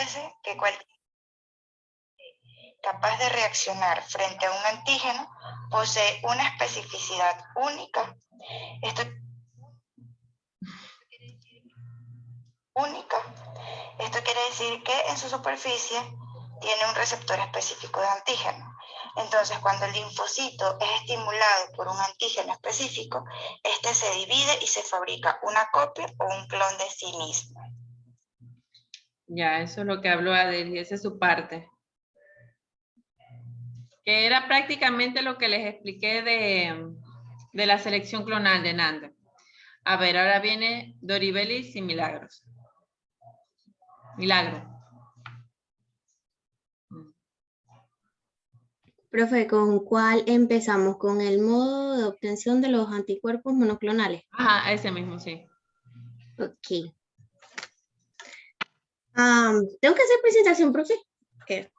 establece que cualquier capaz de reaccionar frente a un antígeno posee una especificidad única. Esto quiere decir que en su superficie tiene un receptor específico de antígeno. Entonces, cuando el linfocito es estimulado por un antígeno específico, este se divide y se fabrica una copia o un clon de sí mismo. Ya, eso es lo que habló Adel, y esa es su parte. Que era prácticamente lo que les expliqué de la selección clonal de Nanda. A ver, ahora viene Doribelis y Milagros. Milagro. Profe, ¿con cuál empezamos? ¿Con el modo de obtención de los anticuerpos monoclonales? Ajá, ese mismo, sí. Ok. ¿Tengo que hacer presentación, profe? ¿Qué?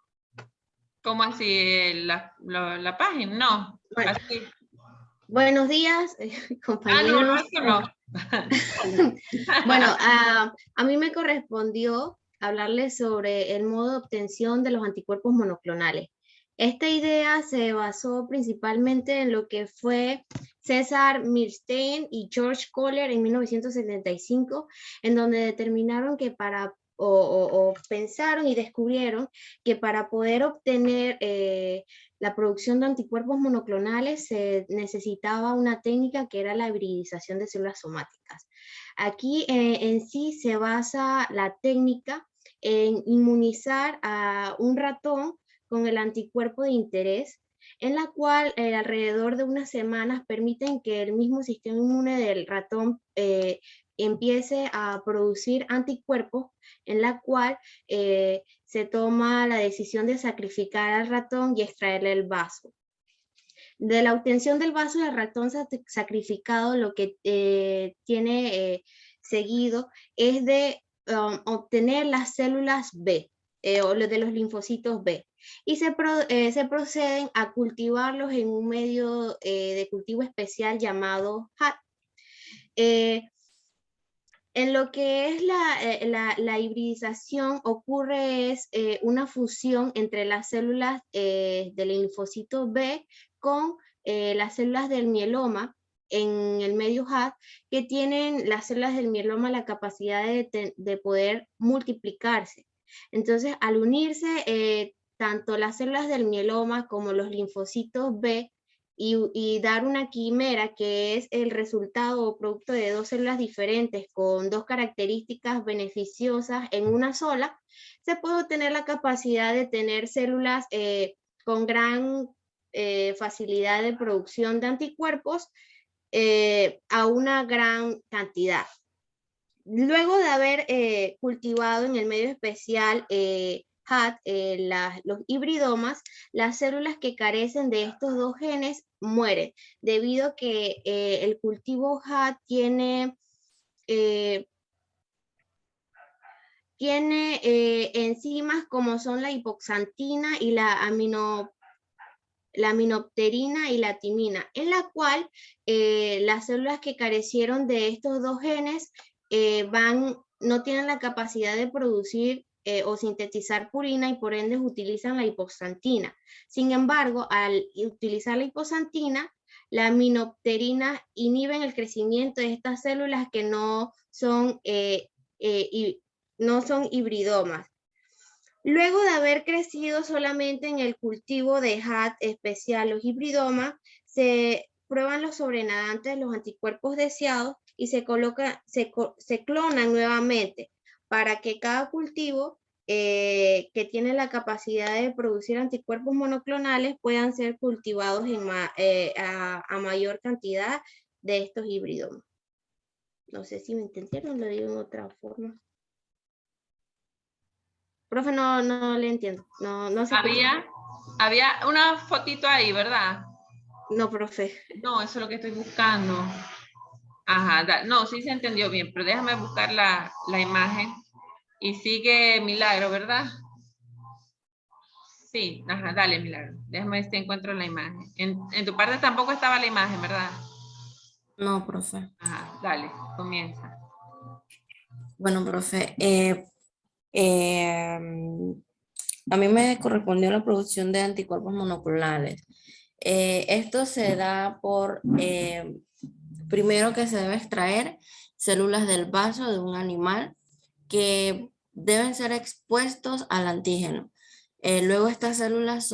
¿Cómo así? ¿La página? No. Bueno, así. buenos días, compañeros. No. Bueno, a mí me correspondió hablarles sobre el modo de obtención de los anticuerpos monoclonales. Esta idea se basó principalmente en lo que fue César Milstein y George Kohler en 1975, en donde determinaron que pensaron y descubrieron que para poder obtener la producción de anticuerpos monoclonales se necesitaba una técnica que era la hibridización de células somáticas. Aquí en sí se basa la técnica en inmunizar a un ratón con el anticuerpo de interés, en la cual alrededor de unas semanas permiten que el mismo sistema inmune del ratón empiece a producir anticuerpos, en la cual se toma la decisión de sacrificar al ratón y extraerle el vaso. De la obtención del vaso del ratón sacrificado, lo que tiene seguido es de obtener las células B, o de los linfocitos B, y se proceden a cultivarlos en un medio de cultivo especial llamado HAT. En lo que es la hibridización ocurre es una fusión entre las células del linfocito B con las células del mieloma en el medio HAT, que tienen las células del mieloma la capacidad de poder multiplicarse. Entonces, al unirse tanto las células del mieloma como los linfocitos B y dar una quimera, que es el resultado o producto de dos células diferentes con dos características beneficiosas en una sola, se puede obtener la capacidad de tener células con gran facilidad de producción de anticuerpos a una gran cantidad. Luego de haber cultivado en el medio especial HAT, los hibridomas, las células que carecen de estos dos genes mueren, debido a que el cultivo HAT tiene enzimas como son la hipoxantina y la aminopterina y la timina, en la cual las células que carecieron de estos dos genes no tienen la capacidad de producir o sintetizar purina, y por ende utilizan la hipoxantina. Sin embargo, al utilizar la hipoxantina, la aminopterina inhiben el crecimiento de estas células que no son hibridomas. Luego de haber crecido solamente en el cultivo de HAT especial los hibridomas, se prueban los sobrenadantes de los anticuerpos deseados y se clonan nuevamente para que cada cultivo que tiene la capacidad de producir anticuerpos monoclonales puedan ser cultivados a mayor cantidad de estos híbridos. No sé si me entendieron, lo digo en otra forma. Profe, no le entiendo. No se había una fotito ahí, ¿verdad? No, profe. No, eso es lo que estoy buscando. Ajá, no, sí se entendió bien, pero déjame buscar la imagen. Y sigue Milagro, ¿verdad? Sí, ajá, dale, Milagro. Déjame ver si encuentro la imagen. En tu parte tampoco estaba la imagen, ¿verdad? No, profe. Ajá, dale, comienza. Bueno, profe, A mí me correspondió la producción de anticuerpos monoclonales. Esto se da por, primero que se debe extraer células del vaso de un animal que deben ser expuestos al antígeno. Luego estas células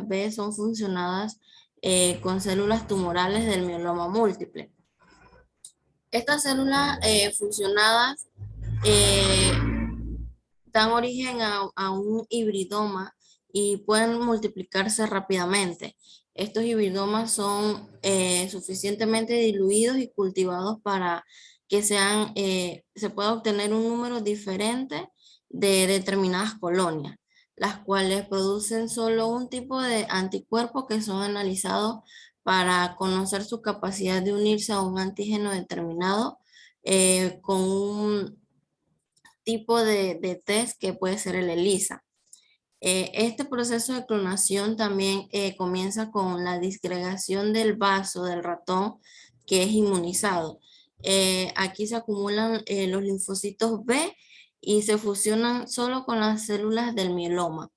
B son funcionadas con células tumorales del mieloma múltiple. Estas células fusionadas dan origen a un hibridoma y pueden multiplicarse rápidamente. Estos hibridomas son suficientemente diluidos y cultivados para que se pueda obtener un número diferente de determinadas colonias, las cuales producen solo un tipo de anticuerpos que son analizados para conocer su capacidad de unirse a un antígeno determinado con un tipo de test que puede ser el ELISA. Este proceso de clonación también comienza con la disgregación del vaso del ratón que es inmunizado. Aquí se acumulan los linfocitos B y se fusionan solo con las células del mieloma.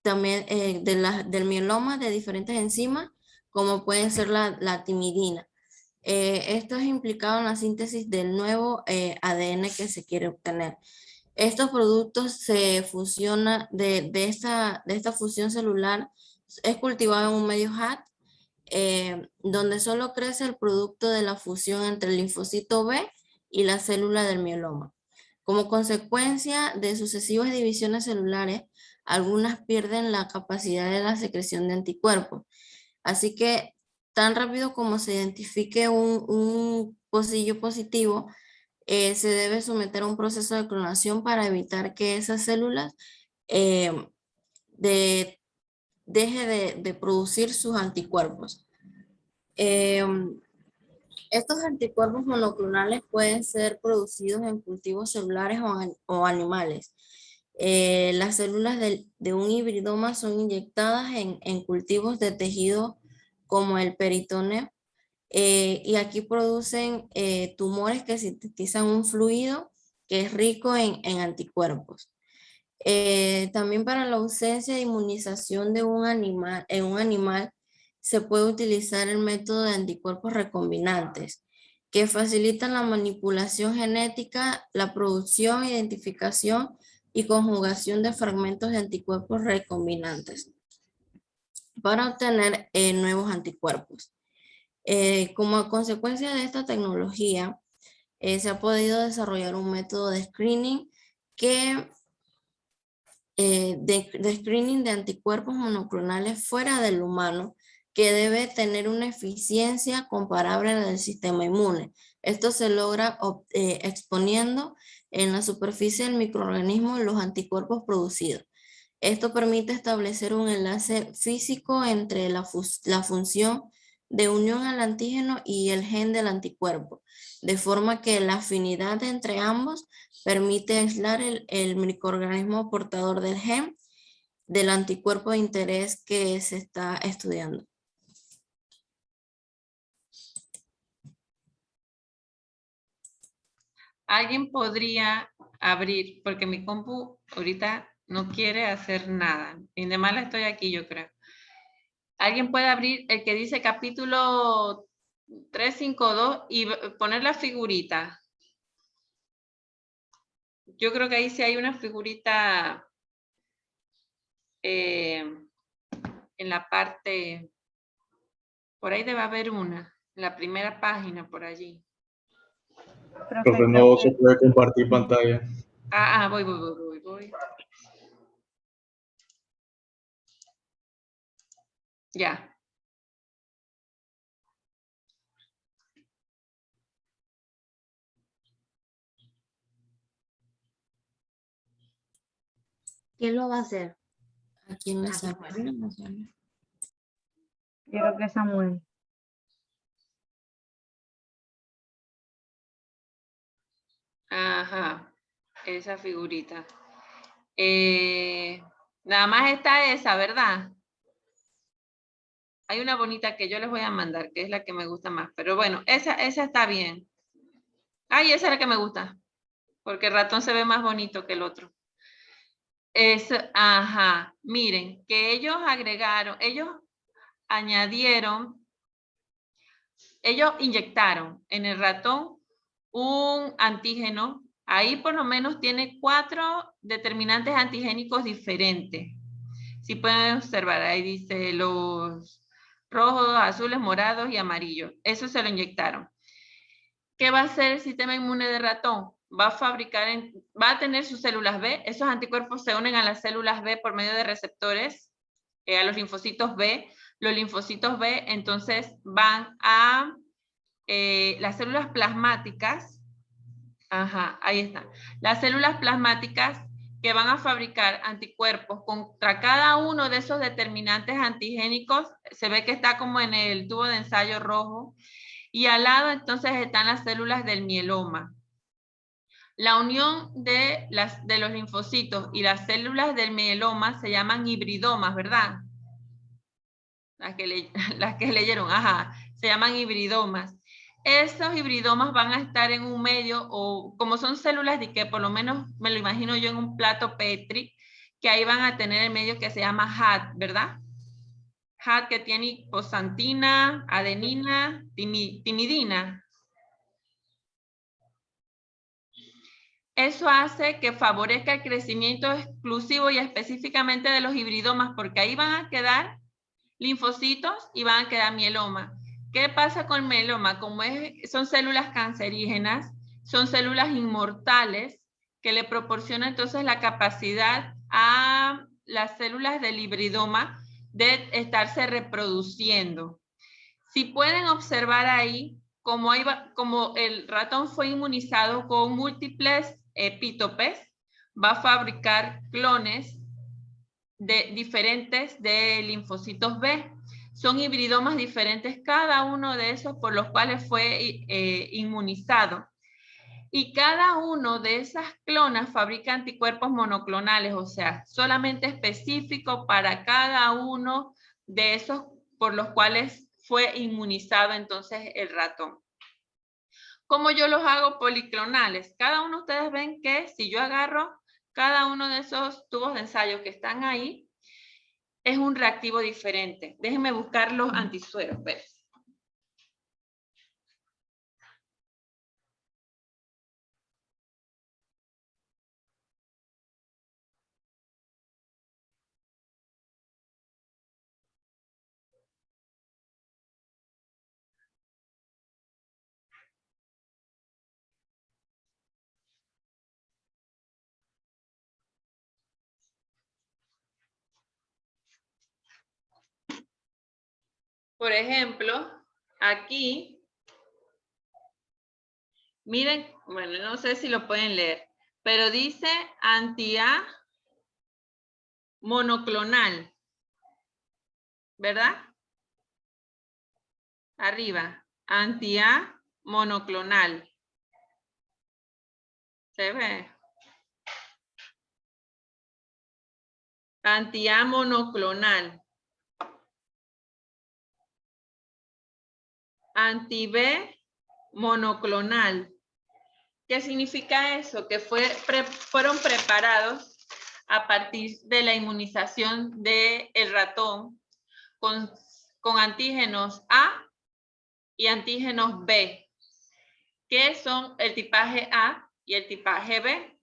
También del mieloma de diferentes enzimas, como puede ser la timidina. Esto es implicado en la síntesis del nuevo ADN que se quiere obtener. Estos productos se fusionan de esta fusión celular, es cultivado en un medio HAT, donde solo crece el producto de la fusión entre el linfocito B y la célula del mieloma. Como consecuencia de sucesivas divisiones celulares, algunas pierden la capacidad de la secreción de anticuerpos. Así que tan rápido como se identifique un pocillo positivo, se debe someter a un proceso de clonación para evitar que esas células deje de producir sus anticuerpos. Estos anticuerpos monoclonales pueden ser producidos en cultivos celulares o animales. Las células de un hibridoma son inyectadas en cultivos de tejido como el peritoneo, y aquí producen tumores que sintetizan un fluido que es rico en anticuerpos. También para la ausencia de inmunización de en un animal se puede utilizar el método de anticuerpos recombinantes, que facilitan la manipulación genética, la producción, identificación y conjugación de fragmentos de anticuerpos recombinantes para obtener nuevos anticuerpos. Como consecuencia de esta tecnología, se ha podido desarrollar un método de screening de screening de anticuerpos monoclonales fuera del humano, que debe tener una eficiencia comparable a la del sistema inmune. Esto se logra exponiendo en la superficie del microorganismo los anticuerpos producidos. Esto permite establecer un enlace físico entre la función de unión al antígeno y el gen del anticuerpo, de forma que la afinidad entre ambos permite aislar el microorganismo portador del gen del anticuerpo de interés que se está estudiando. Alguien podría abrir, porque mi compu ahorita no quiere hacer nada. Y de mala estoy aquí, yo creo. Alguien puede abrir el que dice capítulo 352 y poner la figurita. Yo creo que ahí sí hay una figurita en la parte, por ahí debe haber una, en la primera página por allí. Profe, no se puede compartir pantalla. Voy. Ya. ¿Quién lo va a hacer? ¿A quién le sale? Yo creo que Samuel. Ajá, esa figurita. Nada más está esa, ¿verdad? Hay una bonita que yo les voy a mandar, que es la que me gusta más. Pero bueno, esa está bien. Ay, esa es la que me gusta. porque el ratón se ve más bonito que el otro. Miren, que ellos ellos inyectaron en el ratón un antígeno. Ahí por lo menos tiene 4 determinantes antigénicos diferentes. Si pueden observar, ahí dice los rojos, azules, morados y amarillos. Eso se lo inyectaron. ¿Qué va a hacer el sistema inmune de ratón? Va a tener sus células B. Esos anticuerpos se unen a las células B por medio de receptores, a los linfocitos B. Los linfocitos B entonces van a las células plasmáticas. Ahí está. Las células plasmáticas que van a fabricar anticuerpos contra cada uno de esos determinantes antigénicos. Se ve que está como en el tubo de ensayo rojo. Y al lado entonces están las células del mieloma. La unión de los linfocitos y las células del mieloma se llaman hibridomas, ¿verdad? Las que leyeron, se llaman hibridomas. Esos hibridomas van a estar en un medio, o como son células de que por lo menos me lo imagino yo en un plato Petri, que ahí van a tener el medio que se llama HAT, ¿verdad? HAT que tiene hiposantina, adenina, timidina. Eso hace que favorezca el crecimiento exclusivo y específicamente de los hibridomas, porque ahí van a quedar linfocitos y van a quedar mieloma. ¿Qué pasa con el mieloma? Como son células cancerígenas, son células inmortales que le proporcionan entonces la capacidad a las células del hibridoma de estarse reproduciendo. Si pueden observar ahí, como el ratón fue inmunizado con múltiples epítopes, va a fabricar clones diferentes de linfocitos B. Son hibridomas diferentes cada uno de esos por los cuales fue inmunizado. Y cada uno de esas clonas fabrica anticuerpos monoclonales, o sea, solamente específico para cada uno de esos por los cuales fue inmunizado entonces el ratón. ¿Cómo yo los hago policlonales? Cada uno de ustedes ven que si yo agarro cada uno de esos tubos de ensayo que están ahí, es un reactivo diferente. Déjenme buscar los antisueros. Por ejemplo, aquí, miren, bueno, no sé si lo pueden leer, pero dice anti-A monoclonal, ¿verdad? Arriba, anti-A monoclonal. ¿Se ve? Anti-A monoclonal. Anti-B monoclonal. ¿Qué significa eso? Que fueron preparados a partir de la inmunización del ratón con antígenos A y antígenos B, que son el tipaje A y el tipaje B.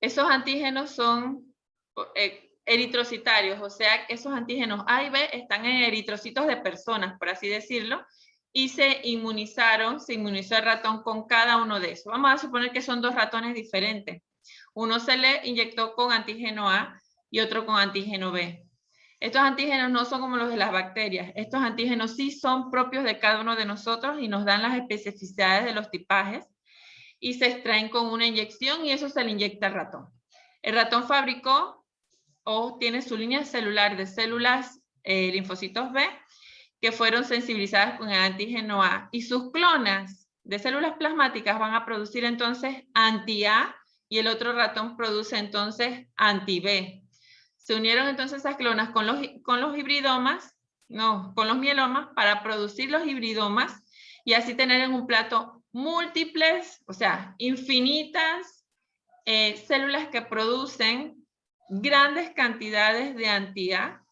Esos antígenos son eritrocitarios, o sea, esos antígenos A y B están en eritrocitos de personas, por así decirlo, y se inmunizó el ratón con cada uno de esos. Vamos a suponer que son 2 ratones diferentes. Uno se le inyectó con antígeno A y otro con antígeno B. Estos antígenos no son como los de las bacterias. Estos antígenos sí son propios de cada uno de nosotros y nos dan las especificidades de los tipajes y se extraen con una inyección y eso se le inyecta al ratón. El ratón fabricó o tiene su línea celular de células linfocitos B que fueron sensibilizadas con el antígeno A y sus clonas de células plasmáticas van a producir entonces anti-A y el otro ratón produce entonces anti-B. Se unieron entonces esas clonas con los hibridomas, no, con los mielomas para producir los hibridomas y así tener en un plato múltiples, o sea, infinitas células que producen grandes cantidades de anti-A.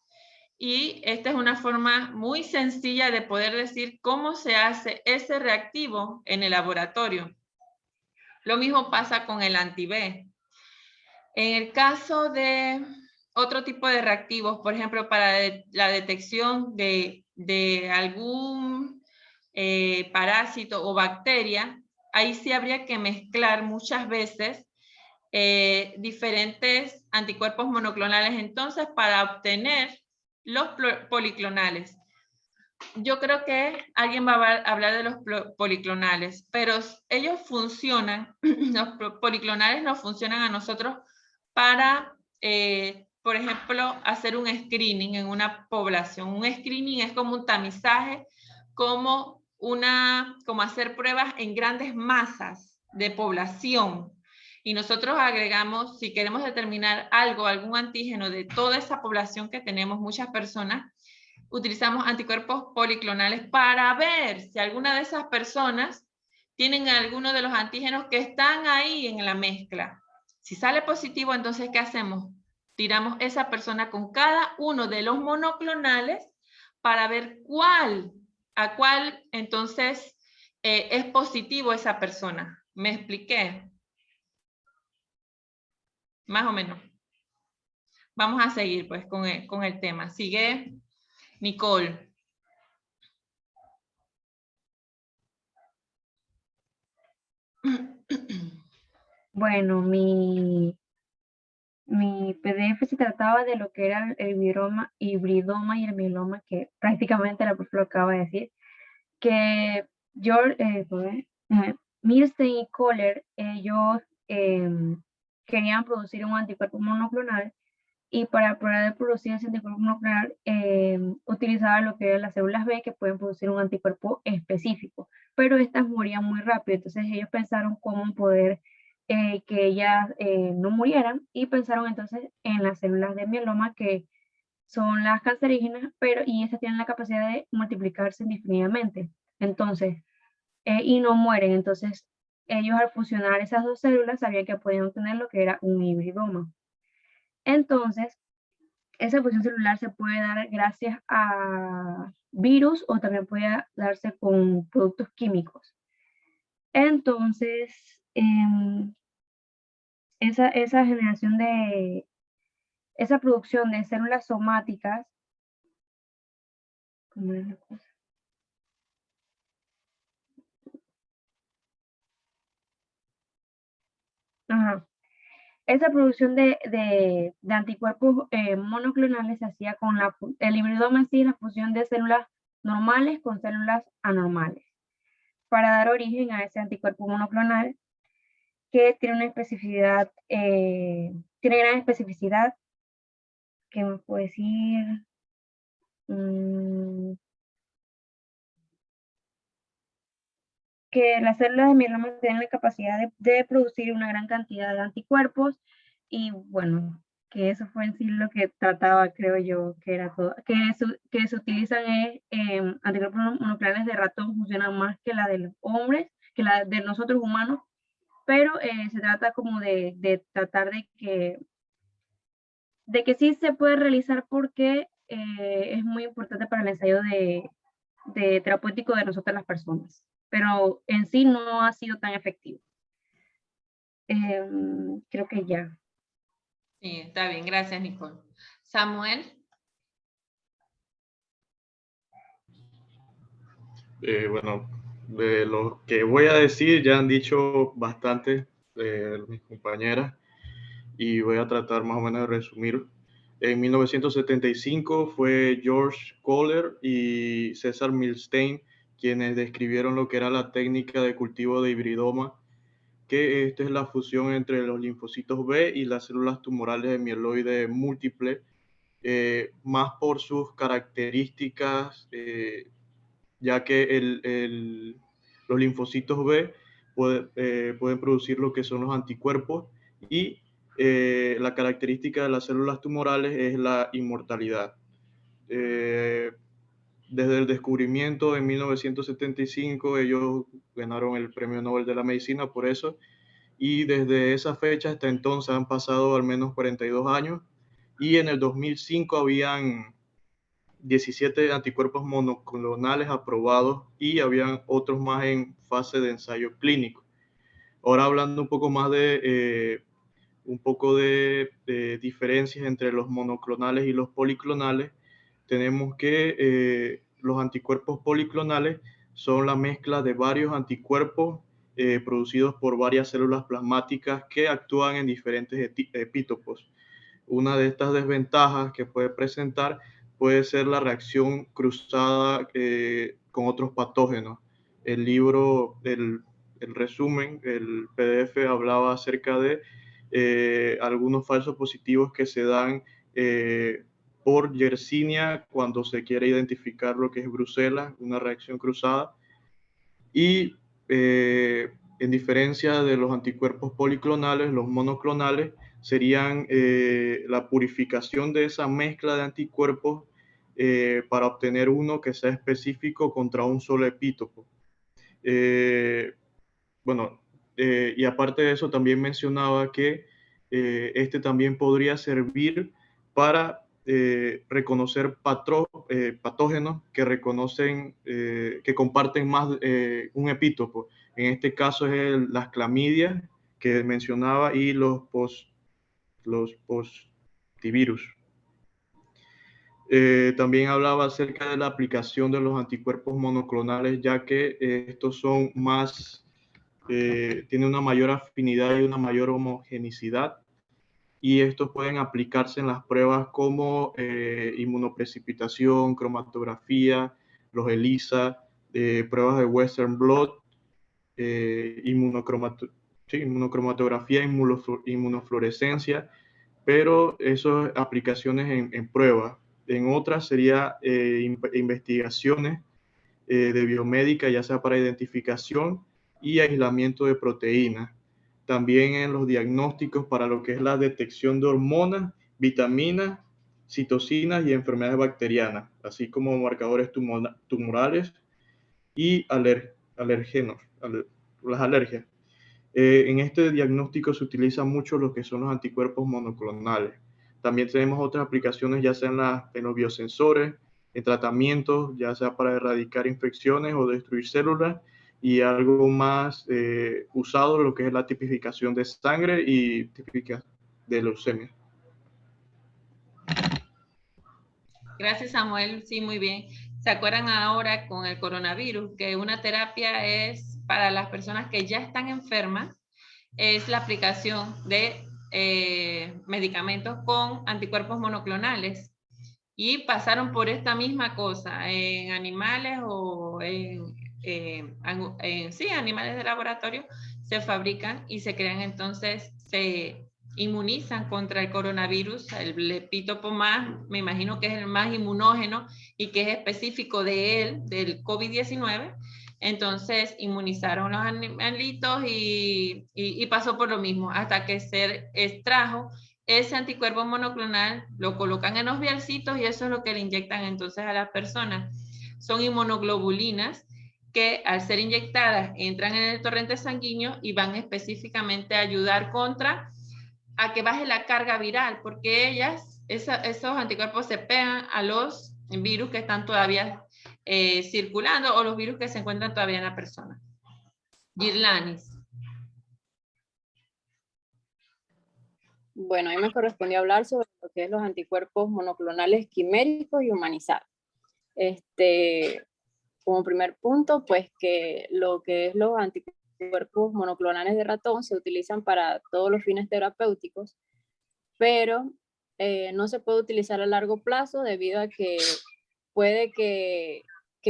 Y esta es una forma muy sencilla de poder decir cómo se hace ese reactivo en el laboratorio. Lo mismo pasa con el anti-B. En el caso de otro tipo de reactivos, por ejemplo, para la detección de algún parásito o bacteria, ahí sí habría que mezclar muchas veces diferentes anticuerpos monoclonales entonces para obtener los policlonales. Yo creo que alguien va a hablar de los policlonales, pero ellos funcionan, los policlonales nos funcionan a nosotros para, por ejemplo, hacer un screening en una población. Un screening es como un tamizaje, como hacer pruebas en grandes masas de población. Y nosotros agregamos, si queremos determinar algún antígeno de toda esa población que tenemos, muchas personas, utilizamos anticuerpos policlonales para ver si alguna de esas personas tienen alguno de los antígenos que están ahí en la mezcla. Si sale positivo, entonces, ¿qué hacemos? Tiramos esa persona con cada uno de los monoclonales para ver a cuál entonces es positivo esa persona. ¿Me expliqué? Más o menos. Vamos a seguir pues con el tema. Sigue Nicole. Bueno, mi PDF se trataba de lo que era el hibridoma y el mieloma, que prácticamente la profe lo acaba de decir, que Milstein y Kohler, ellos querían producir un anticuerpo monoclonal, y para poder producir ese anticuerpo monoclonal utilizaban lo que eran las células B, que pueden producir un anticuerpo específico, pero estas morían muy rápido. Entonces ellos pensaron cómo poder que ellas no murieran, y pensaron entonces en las células de mieloma, que son las cancerígenas, y estas tienen la capacidad de multiplicarse indefinidamente. Entonces, y no mueren. Entonces, ellos al fusionar esas dos células sabían que podían obtener lo que era un hibridoma. Entonces, esa fusión celular se puede dar gracias a virus o también puede darse con productos químicos. Entonces, esa generación esa producción de células somáticas, ¿cómo es la cosa? Ajá. Esa producción de anticuerpos monoclonales se hacía con el hibridoma en sí, la fusión de células normales con células anormales, para dar origen a ese anticuerpo monoclonal, que tiene una especificidad, tiene gran especificidad, que me puedo decir, que las células de mieloma tienen la capacidad de producir una gran cantidad de anticuerpos. Y bueno, que eso fue en sí lo que trataba, creo yo, que era todo, que se utilizan anticuerpos monoclonales de ratón, funcionan más que la de los hombres, que la de nosotros humanos, pero se trata como de tratar de que sí se puede realizar, porque es muy importante para el ensayo de terapéutico de nosotras las personas, pero en sí no ha sido tan efectivo. Creo que ya. Sí, está bien, gracias Nicole. Samuel. Bueno, de lo que voy a decir ya han dicho bastante mis compañeras, y voy a tratar más o menos de resumir. En 1975 fue George Kohler y César Milstein quienes describieron lo que era la técnica de cultivo de hibridoma, que esta es la fusión entre los linfocitos B y las células tumorales de mieloide múltiple, más por sus características, ya que los linfocitos B pueden producir lo que son los anticuerpos, y la característica de las células tumorales es la inmortalidad. desde el descubrimiento en 1975, ellos ganaron el Premio Nobel de la Medicina por eso, y desde esa fecha hasta entonces han pasado al menos 42 años, y en el 2005 habían 17 anticuerpos monoclonales aprobados y habían otros más en fase de ensayo clínico. Ahora hablando un poco más de diferencias entre los monoclonales y los policlonales, tenemos que los anticuerpos policlonales son la mezcla de varios anticuerpos producidos por varias células plasmáticas que actúan en diferentes epítopos. Una de estas desventajas que puede presentar puede ser la reacción cruzada con otros patógenos. El libro, el resumen, el PDF hablaba acerca de algunos falsos positivos que se dan por Yersinia cuando se quiere identificar lo que es Bruselas, una reacción cruzada. Y en diferencia de los anticuerpos policlonales, los monoclonales serían la purificación de esa mezcla de anticuerpos para obtener uno que sea específico contra un solo epítopo. Y aparte de eso, también mencionaba que este también podría servir para reconocer patógenos que reconocen, que comparten más un epítopo. En este caso es las clamidias que mencionaba y los postivirus. También hablaba acerca de la aplicación de los anticuerpos monoclonales, ya que estos son más, tienen una mayor afinidad y una mayor homogenicidad, y estos pueden aplicarse en las pruebas como inmunoprecipitación, cromatografía, los ELISA, pruebas de Western blot, inmunocromatografía, inmunofluorescencia, pero esas aplicaciones en pruebas. En otras sería investigaciones de biomédica, ya sea para identificación y aislamiento de proteínas. También en los diagnósticos para lo que es la detección de hormonas, vitaminas, citocinas y enfermedades bacterianas, así como marcadores tumorales y alergenos, las alergias. En este diagnóstico se utiliza mucho lo que son los anticuerpos monoclonales. También tenemos otras aplicaciones, ya sean en los biosensores, en tratamientos, ya sea para erradicar infecciones o destruir células, y algo más usado, lo que es la tipificación de sangre y tipificación de leucemia. Gracias, Samuel. Sí, muy bien. ¿Se acuerdan ahora con el coronavirus que una terapia es para las personas que ya están enfermas? Es la aplicación de medicamentos con anticuerpos monoclonales, y pasaron por esta misma cosa en animales o sí, animales de laboratorio, se fabrican y se crean, entonces se inmunizan contra el coronavirus, el epítopo más, me imagino que es el más inmunógeno y que es específico de él, del COVID-19. Entonces inmunizaron los animalitos y pasó por lo mismo hasta que se extrajo ese anticuerpo monoclonal, lo colocan en los vialcitos y eso es lo que le inyectan entonces a las personas. Son inmunoglobulinas que al ser inyectadas entran en el torrente sanguíneo y van específicamente a ayudar a que baje la carga viral, porque esos anticuerpos se pegan a los virus que están todavía circulando o los virus que se encuentran todavía en la persona. Girlanis. Bueno, a mí me correspondió hablar sobre lo que es los anticuerpos monoclonales quiméricos y humanizados. Como primer punto, pues que lo que es los anticuerpos monoclonales de ratón se utilizan para todos los fines terapéuticos, pero no se puede utilizar a largo plazo debido a que puede que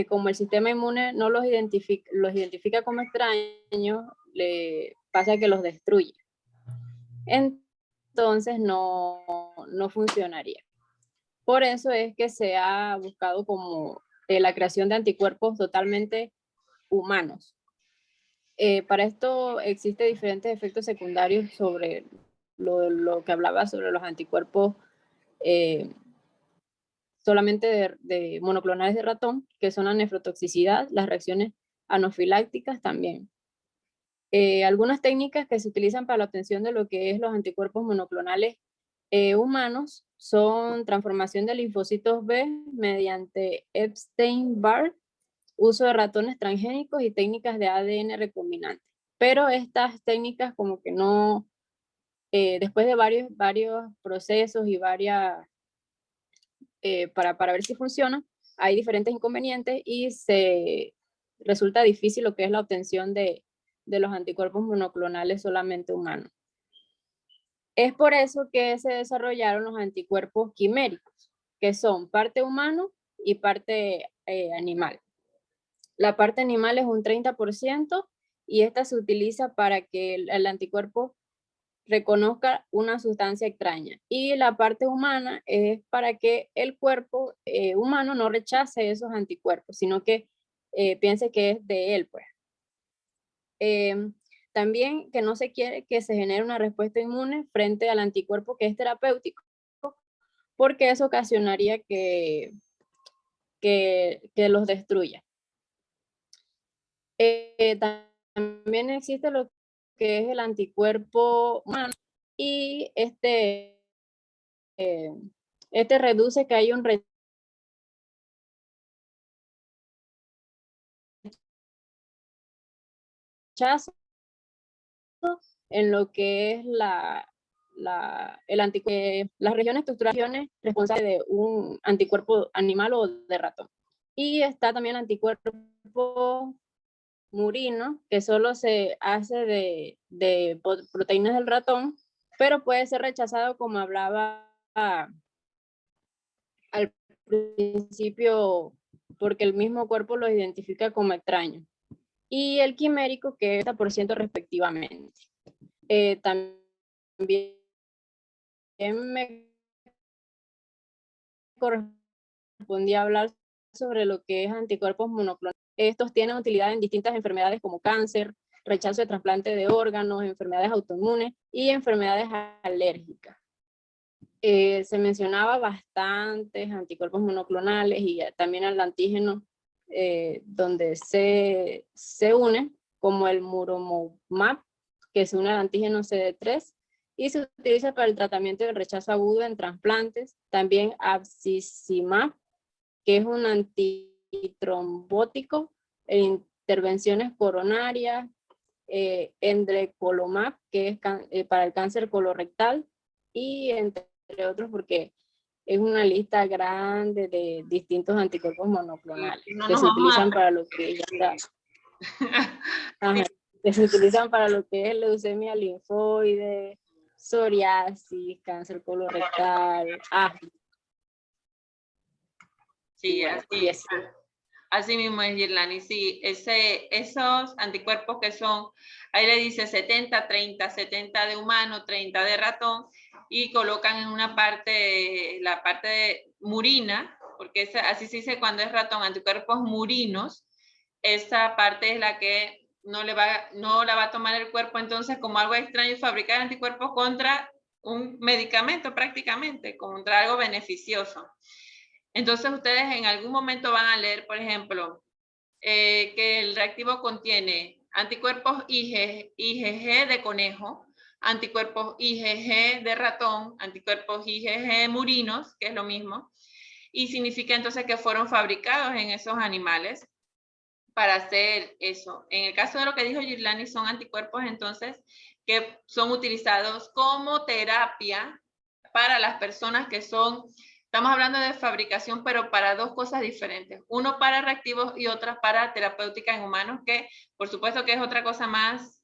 como el sistema inmune no los identifica como extraños, le pasa que los destruye. Entonces no funcionaría. Por eso es que se ha buscado como la creación de anticuerpos totalmente humanos. Para esto existen diferentes efectos secundarios sobre lo que hablaba sobre los anticuerpos solamente de monoclonales de ratón, que son la nefrotoxicidad, las reacciones anafilácticas también. Algunas técnicas que se utilizan para la obtención de lo que es los anticuerpos monoclonales humanos son transformación de linfocitos B mediante Epstein-Barr, uso de ratones transgénicos y técnicas de ADN recombinante. Pero estas técnicas como que no, después de varios procesos y para ver si funciona, hay diferentes inconvenientes y resulta difícil lo que es la obtención de los anticuerpos monoclonales solamente humanos. Es por eso que se desarrollaron los anticuerpos quiméricos, que son parte humano y parte animal. La parte animal es un 30% y esta se utiliza para que el anticuerpo reconozca una sustancia extraña. Y la parte humana es para que el cuerpo humano no rechace esos anticuerpos, sino que piense que es de él, pues. También que no se quiere que se genere una respuesta inmune frente al anticuerpo que es terapéutico, porque eso ocasionaría que los destruya. También existe lo que es el anticuerpo humano y este reduce que hay un rechazo en lo que es las regiones estructurales responsables de un anticuerpo animal o de ratón. Y está también el anticuerpo murino, que solo se hace de proteínas del ratón, pero puede ser rechazado, como hablaba al principio, porque el mismo cuerpo lo identifica como extraño. Y el quimérico, que es 30% respectivamente. También me correspondía hablar sobre lo que es anticuerpos monoclonales. Estos tienen utilidad en distintas enfermedades como cáncer, rechazo de trasplante de órganos, enfermedades autoinmunes y enfermedades alérgicas. Se mencionaba bastantes anticuerpos monoclonales y también el antígeno donde se une, como el Muromumab, que se une al antígeno CD3 y se utiliza para el tratamiento del rechazo agudo en trasplantes. También Abcicimab, que es un antitrombótico en intervenciones coronarias, Endrecolomab, que es para el cáncer colorectal, y entre otros, porque es una lista grande de distintos anticuerpos monoclonales que se utilizan para lo que que se utilizan para lo que es leucemia linfoide, psoriasis, cáncer colorectal, asma. Sí, así mismo es, Girlani. Sí, esos anticuerpos que son, ahí le dice 70, 30, 70 de humano, 30 de ratón, y colocan en una parte, la parte de murina, porque así se dice cuando es ratón, anticuerpos murinos, esa parte es la que no la va a tomar el cuerpo, entonces como algo extraño fabricar anticuerpos contra un medicamento prácticamente, contra algo beneficioso. Entonces ustedes en algún momento van a leer, por ejemplo, que el reactivo contiene anticuerpos IgG de conejo, anticuerpos IgG de ratón, anticuerpos IgG murinos, que es lo mismo, y significa entonces que fueron fabricados en esos animales para hacer eso. En el caso de lo que dijo Girlani, son anticuerpos entonces que son utilizados como terapia para las personas que son, estamos hablando de fabricación, pero para dos cosas diferentes. Uno para reactivos y otra para terapéutica en humanos, que por supuesto que es otra cosa más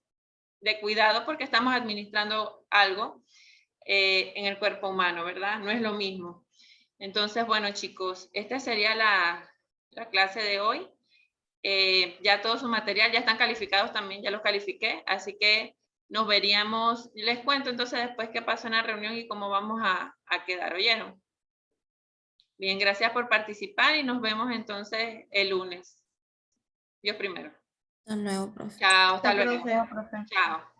de cuidado porque estamos administrando algo en el cuerpo humano, ¿verdad? No es lo mismo. Entonces, bueno, chicos, esta sería la clase de hoy. Ya todo su material ya están calificados también, ya los califiqué, así que nos veríamos, les cuento entonces después qué pasó en la reunión y cómo vamos a quedar, ¿oyeron? Bien, gracias por participar y nos vemos entonces el lunes. Dios primero. Hasta luego, profe. Chao, hasta luego. Hasta luego, profe. Chao.